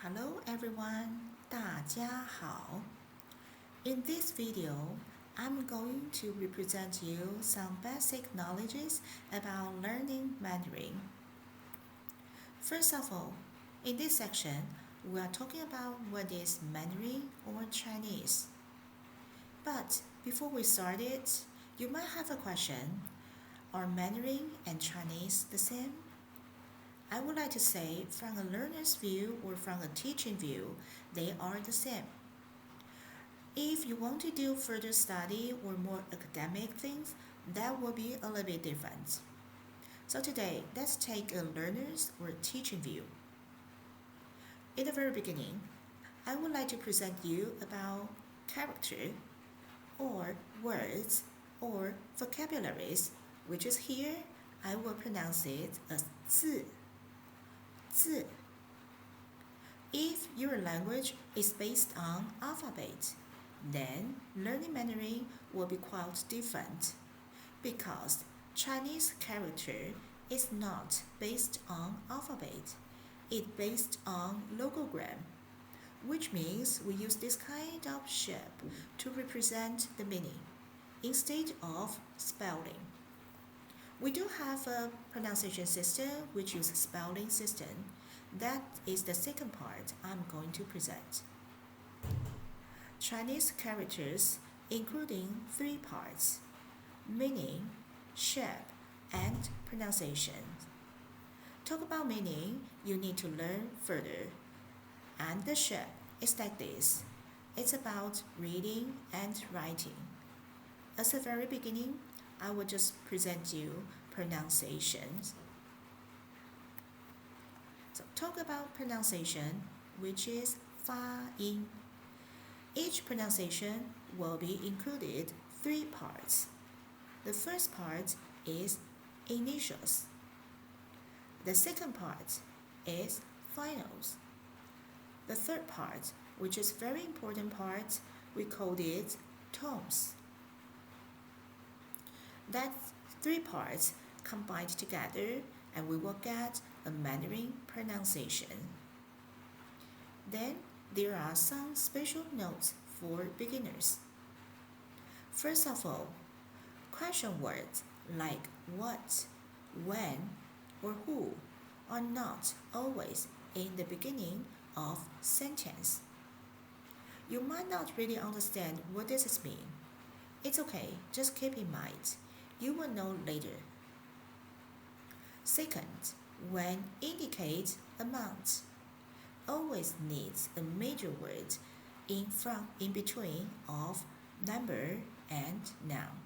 Hello everyone, 大家好. In this video, I'm going to represent you some basic knowledges about learning Mandarin. First of all, in this section, we are talking about what is Mandarin or Chinese. But before we start it, you might have a question. Are Mandarin and Chinese the same? I would like to say, from a learner's view or from a teaching view, they are the same. If you want to do further study or more academic things, that will be a little bit different. So today, let's take a learner's or teaching view. In the very beginning, I would like to present you about character or words or vocabularies, which is here, I will pronounce it as 字. 字. If your language is based on alphabet, then learning Mandarin will be quite different because Chinese character is not based on alphabet. It's based on logogram, which means we use this kind of shape to represent the meaning instead of spelling. We do have a pronunciation system which uses spelling system. That is the second part I'm going to present. Chinese characters including three parts: meaning, shape, and pronunciation. Talk about meaning, you need to learn further. And the shape is like this. It's about reading and writing. As a very beginning, I will just present you pronunciations. So talk about pronunciation, which is 发音. Each pronunciation will be included three parts. The first part is initials. The second part is finals. The third part, which is very important part, we called it tones. That's three parts combined together and we will get a Mandarin pronunciation. Then there are some special notes for beginners. First of all, question words like what, when, or who are not always in the beginning of sentence. You might not really understand what does it mean. It's okay, just keep in mind. You will know later. Second, when indicate amount, always needs a major word in between of number and noun.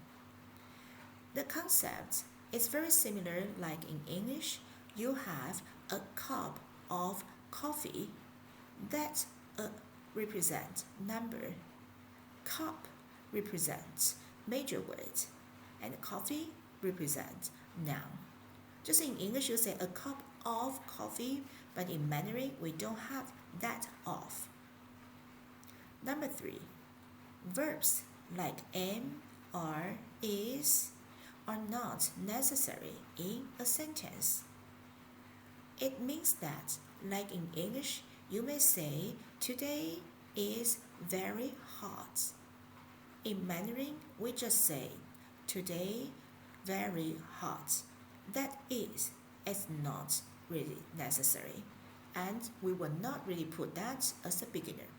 The concept is very similar like in English. You have a cup of coffee that represents number. Cup represents major word and coffee represents noun. Just in English you say a cup of coffee, but in Mandarin we don't have that of. Number 3, verbs like am, are, is are not necessary in a sentence. It means that, like in English, you may say today is very hot. In Mandarin, we just say today very hot. That is not really necessary, and we will not really put that as a beginner.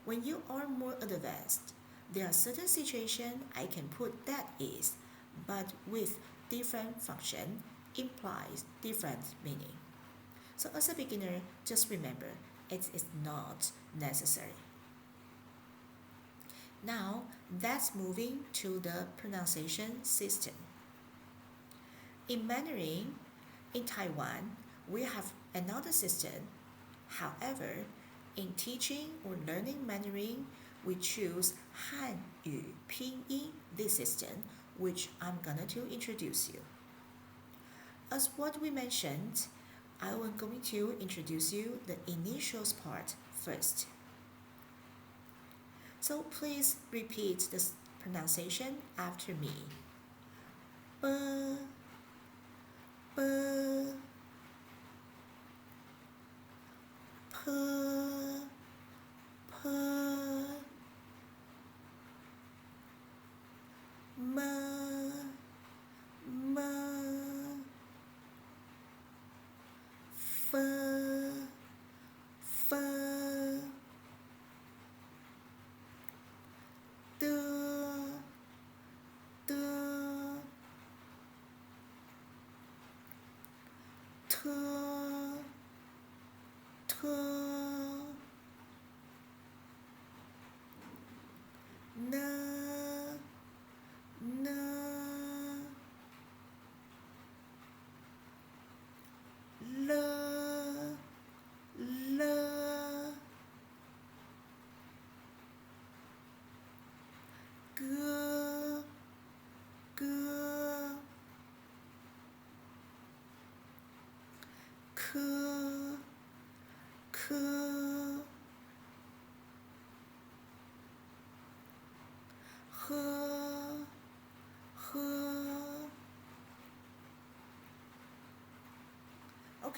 When you are more advanced, there are certain situations I can put that is, but with different function implies different meaning. So as a beginner, just remember it is not necessary. Now that's moving to the pronunciation system. In Mandarin, in Taiwan, we have another system. However, in teaching or learning Mandarin, we choose Hanyu Pinyin, this system, which I'm gonna to introduce you. As what we mentioned, I am going to introduce you the initials part first. So please repeat this pronunciation after me. B, B, P,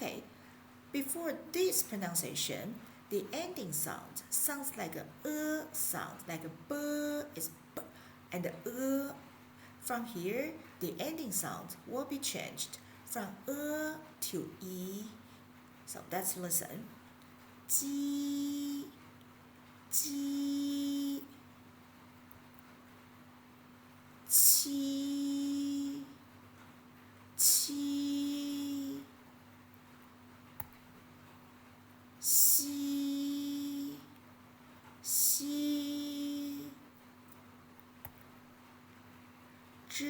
Okay, before this pronunciation, the ending sound sounds like a sound, like a b is b, and the from here, the ending sound will be changed from to e. So let's listen. Ji, ji, qi, qi, xi, xi, zhi,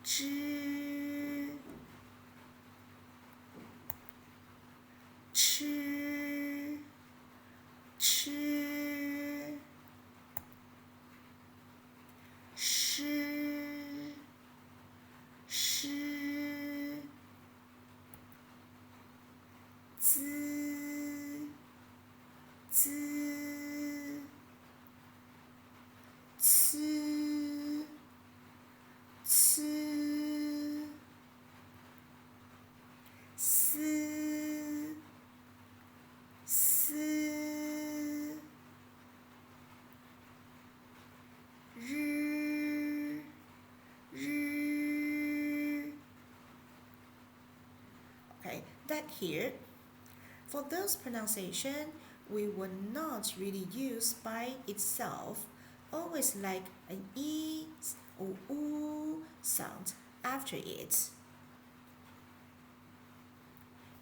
zhi, chi, chi, shi, shi, zi, zi, ci, ci, si, si, ri, ri. Okay, that here, for those pronunciation, we will not really use by itself, always like an e or u sound after it.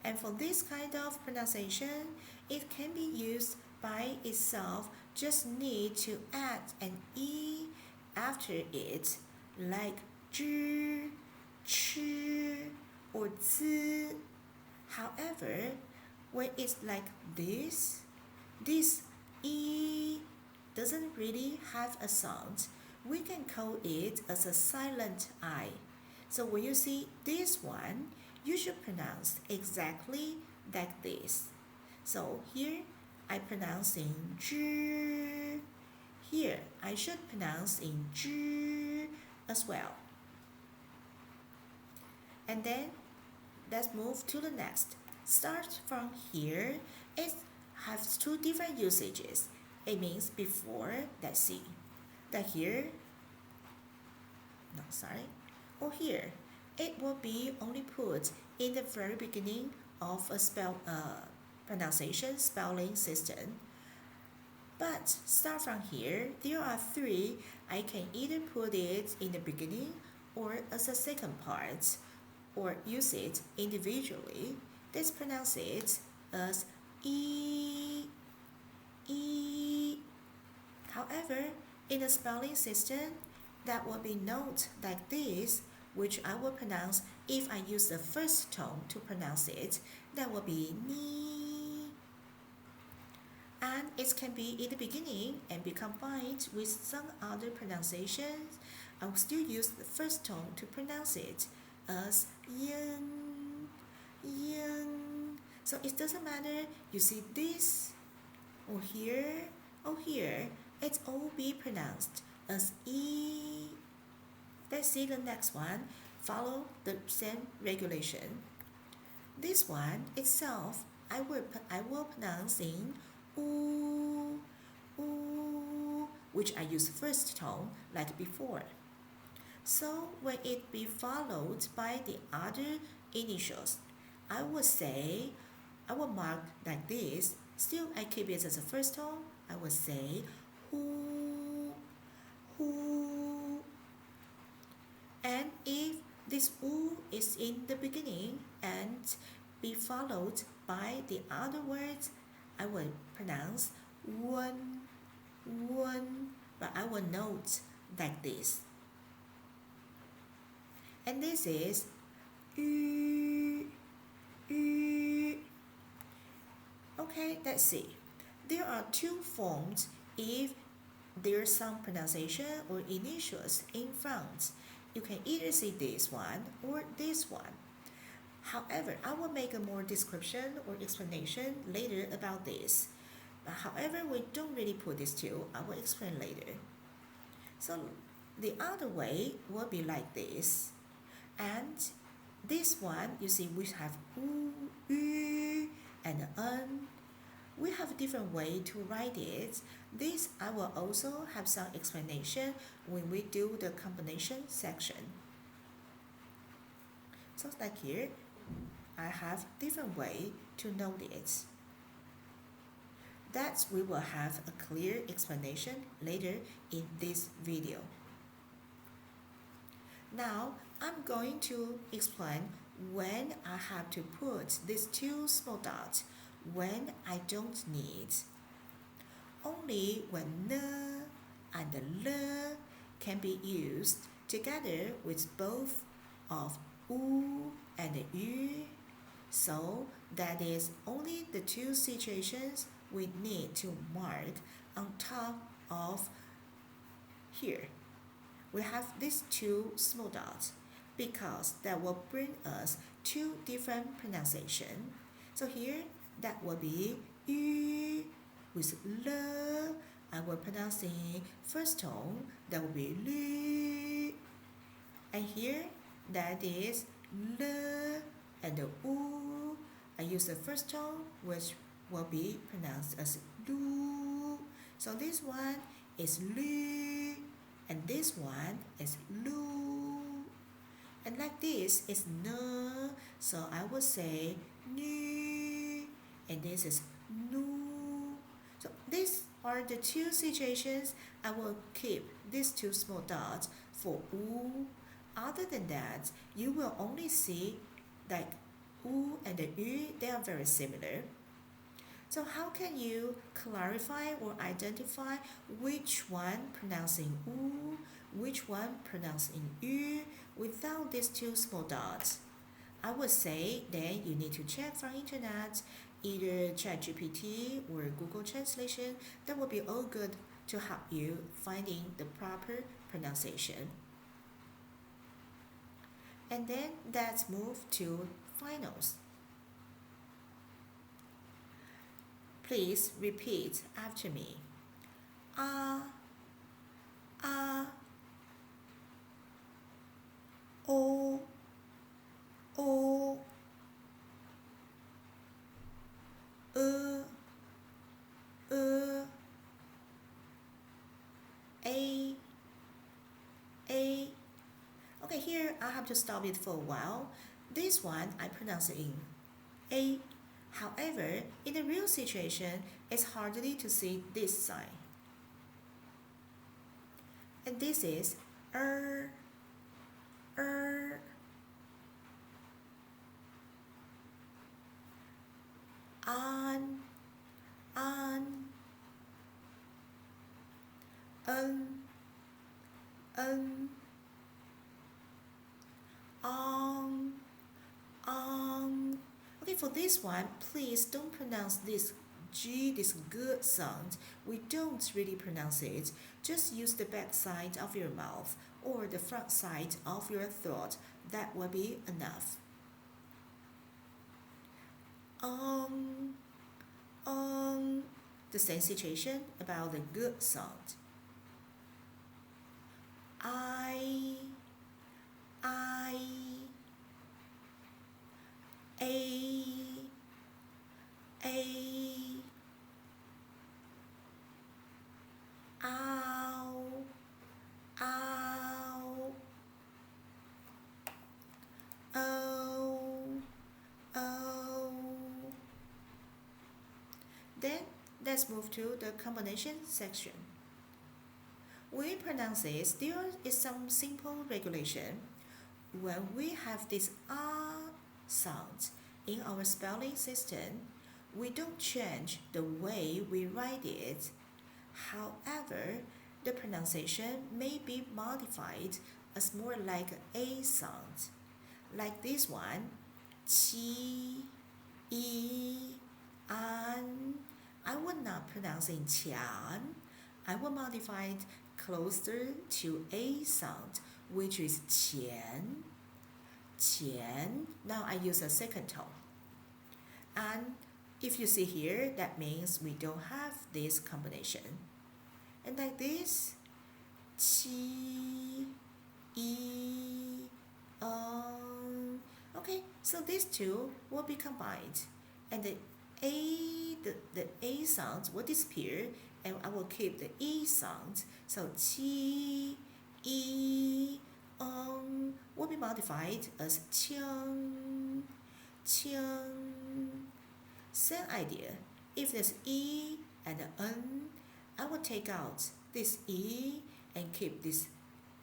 And for this kind of pronunciation, it can be used by itself, just need to add an e after it, like zhi, chi, or zi. However, when it's like this e doesn't really have a sound. We can call it as a silent I. So when you see this one, you should pronounce exactly like this. So here I pronounce in zhi. Here I should pronounce in zhi as well. And then let's move to the next. Start from here. It has two different usages. It means before, let's see. That here, no, sorry, or here. It will be only put in the very beginning of a pronunciation spelling system. But start from here, there are three. I can either put it in the beginning or as a second part, or use it individually. Let's pronounce it as e, e. However, in the spelling system, that will be note like this, which I will pronounce if I use the first tone to pronounce it. That will be ni. And it can be in the beginning and be combined with some other pronunciations. I will still use the first tone to pronounce it as yin, yin. So it doesn't matter you see this or here, it all be pronounced as e. Let's see the next one. Follow the same regulation. This one itself, I will pronounce in oo, oo, which I use first tone like before. So when it be followed by the other initials, I will mark like this. Still, I keep it as a first tone. I will say who, who. And if this u is in the beginning and be followed by the other words, I will pronounce one, one, but I will note like this. And this is ü, ü. Okay, let's see. There are two forms if there's some pronunciation or initials in front. You can either see this one or this one. However, I will make a more description or explanation later about this. However, we don't really put this two. I will explain later. So the other way will be like this. And This one, you see, we have u, ü, and n. We have a different way to write it. This I will also have some explanation when we do the combination section. So like here, I have different way to note it. That we will have a clear explanation later in this video. Now I'm going to explain when I have to put these two small dots when I don't need. Only when n and l can be used together with both of u and ü. So that is only the two situations we need to mark on top of here. We have these two small dots because that will bring us two different pronunciation. So here that will be ü with l. I will pronounce the first tone, that will be lü. And here that is l and the u. I use the first tone, which will be pronounced as lu. So this one is lü, and this one is lu. And like this is n, so I will say nu, and this is nu. So these are the two situations I will keep these two small dots for u. Other than that, you will only see like u and the ü, they are very similar. So how can you clarify or identify which one pronouncing u, which one pronouncing ü without these two small dots? I would say then you need to check from internet, either ChatGPT or Google Translation. That will be all good to help you finding the proper pronunciation. And then let's move to finals. Please repeat after me. A, a, o, o, e, e, a. Okay, here I have to stop it for a while. This one I pronounce it in a. However, in the real situation, it's hardly to see this sign. And this is an, an, an, on. Okay, for this one, please don't pronounce this G, this good sound. We don't really pronounce it. Just use the back side of your mouth or the front side of your throat. That will be enough. The same situation about the good sound. I, ow, ow, oh, oh. Then let's move to the combination section. We pronounce this, there is some simple regulation. When we have this sound in our spelling system, we don't change the way we write it. However, the pronunciation may be modified as more like a sound. Like this one, qi, yi, an. I will not pronounce in qian. I will modify it closer to a sound, which is qian. Qian. Now I use a second tone. And if you see here, that means we don't have this combination. And like this, qi, yi, So these two will be combined, and the A sound will disappear, and I will keep the E sound. So qi, e, will be modified as qiang, qiang. Same idea. If there's E and N, I will take out this E and keep this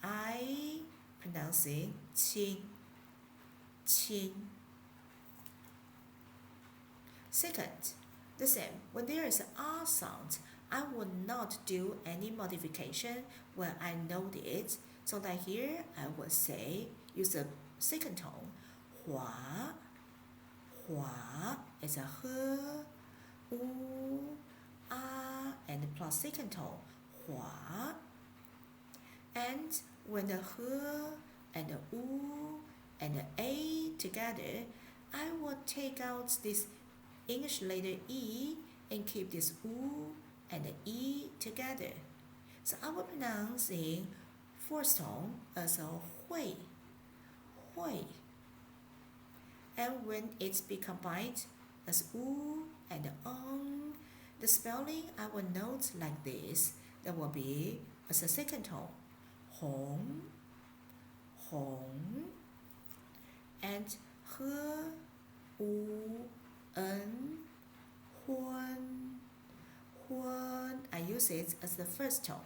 I, pronouncing qing, qing. Second, the same. When there is an R sound, I will not do any modification when I note it. So like here, I will say, use the second tone. Hua, hua is a he, u, ah, and plus second tone. Hua. And when the he and the u and the a together, I will take out this English letter E and keep this U and the E together. So I will pronounce in fourth tone as a hui, hui. And when it's be combined as U and the spelling I will note like this. That will be as a second tone, hong, hong, and he, u, huan, huan. I use it as the first tone.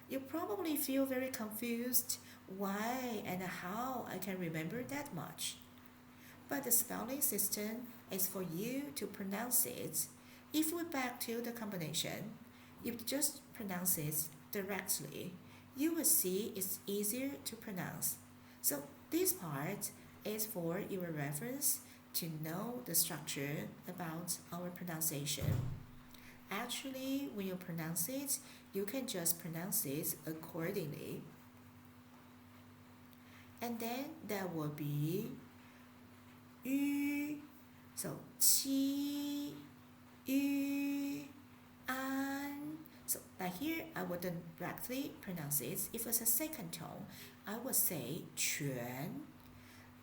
You probably feel very confused why and how I can remember that much. But the spelling system is for you to pronounce it. If we back to the combination, you just pronounce it directly. You will see it's easier to pronounce. So this part is for your reference to know the structure about our pronunciation. Actually, when you pronounce it, you can just pronounce it accordingly. And then there will be yu, so qi, yu, an. So like here, I wouldn't directly pronounce it. If it's a second tone, I would say quan,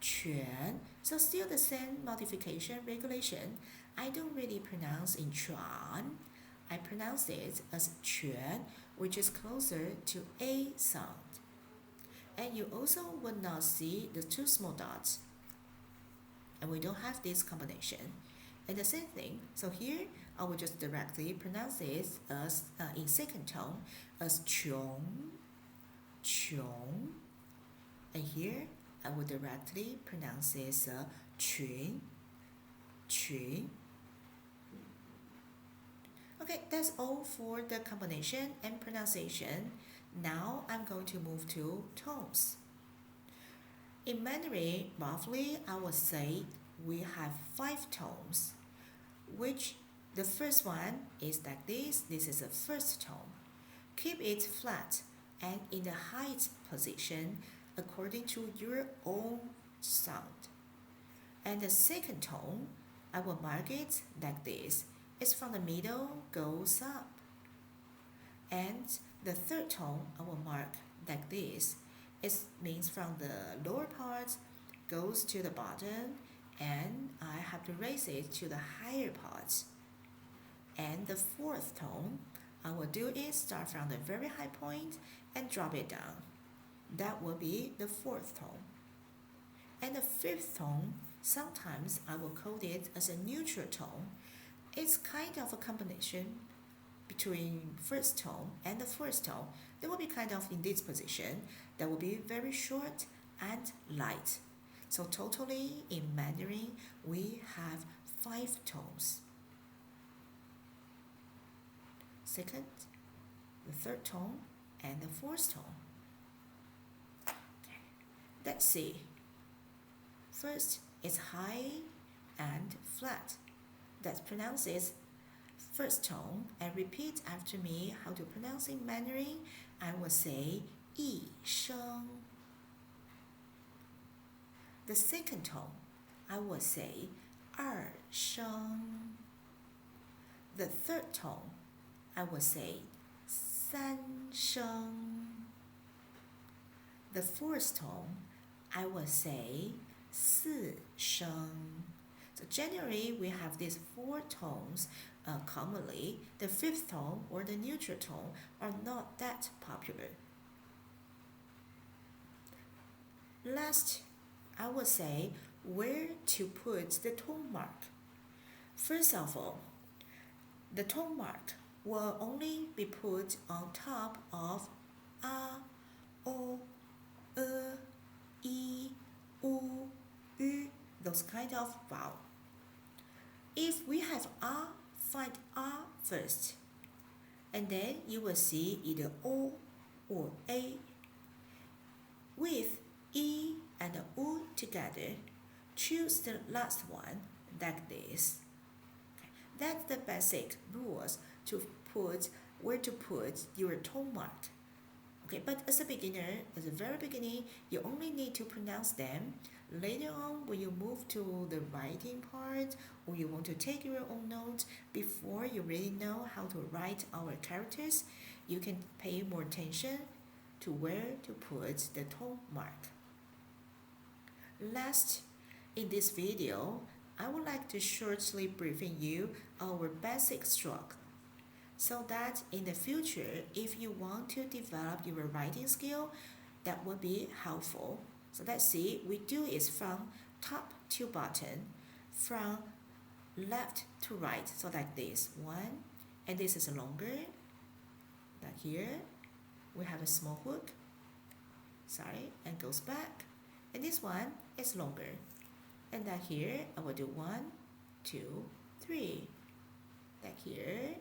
quan. So still the same modification regulation. I don't really pronounce in chuan. I pronounce it as quan, which is closer to a sound. And you also will not see the two small dots. And we don't have this combination. And the same thing, so here I will just directly pronounce it as in second tone as chong, chong. And here I will directly pronounce it as chun, chun. Okay, that's all for the combination and pronunciation. Now I'm going to move to tones. In Mandarin, roughly, I would say we have 5 tones, which the first one is like this. This is the first tone. Keep it flat and in the height position according to your own sound. And the second tone, I will mark it like this. It's from the middle, goes up. And the third tone, I will mark like this. It means from the lower part goes to the bottom, and I have to raise it to the higher part. And the fourth tone, I will do it start from the very high point and drop it down. That will be the fourth tone. And the fifth tone, sometimes I will code it as a neutral tone. It's kind of a combination between first tone and the first tone. They will be kind of in this position. That will be very short and light. So totally in Mandarin, we have 5 tones. Second, the third tone, and the fourth tone. Okay. Let's see. First is high and flat. That pronounces first tone, and repeat after me how to pronounce in Mandarin. I will say yi sheng. The second tone, I will say er sheng. The third tone, I will say san sheng. The fourth tone, I will say 四声. So generally, we have these four tones commonly. The fifth tone or the neutral tone are not that popular. Last, I would say where to put the tone mark. First of all, the tone mark will only be put on top of a, o, e, u, ü, those kind of vowel. If we have a, find a first, and then you will see either o or a. With e and u together, choose the last one like this. That's the basic rules to put where to put your tone mark. Okay, but as a beginner, at the very beginning, you only need to pronounce them. Later on, when you move to the writing part or you want to take your own notes before you really know how to write our characters, you can pay more attention to where to put the tone mark. Last, in this video, I would like to shortly briefing you our basic stroke so that in the future, if you want to develop your writing skill, that will be helpful. So let's see, we do it from top to bottom, from left to right, so like this, one, and this is longer, like here, we have a small hook, and goes back, and this one is longer, and that here, I will do 1, 2, 3, like here.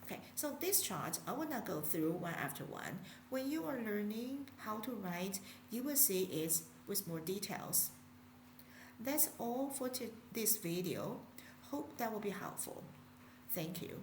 Okay, so this chart, I will not go through one after one. When you are learning how to write, you will see it with more details. That's all for this video. Hope that will be helpful. Thank you.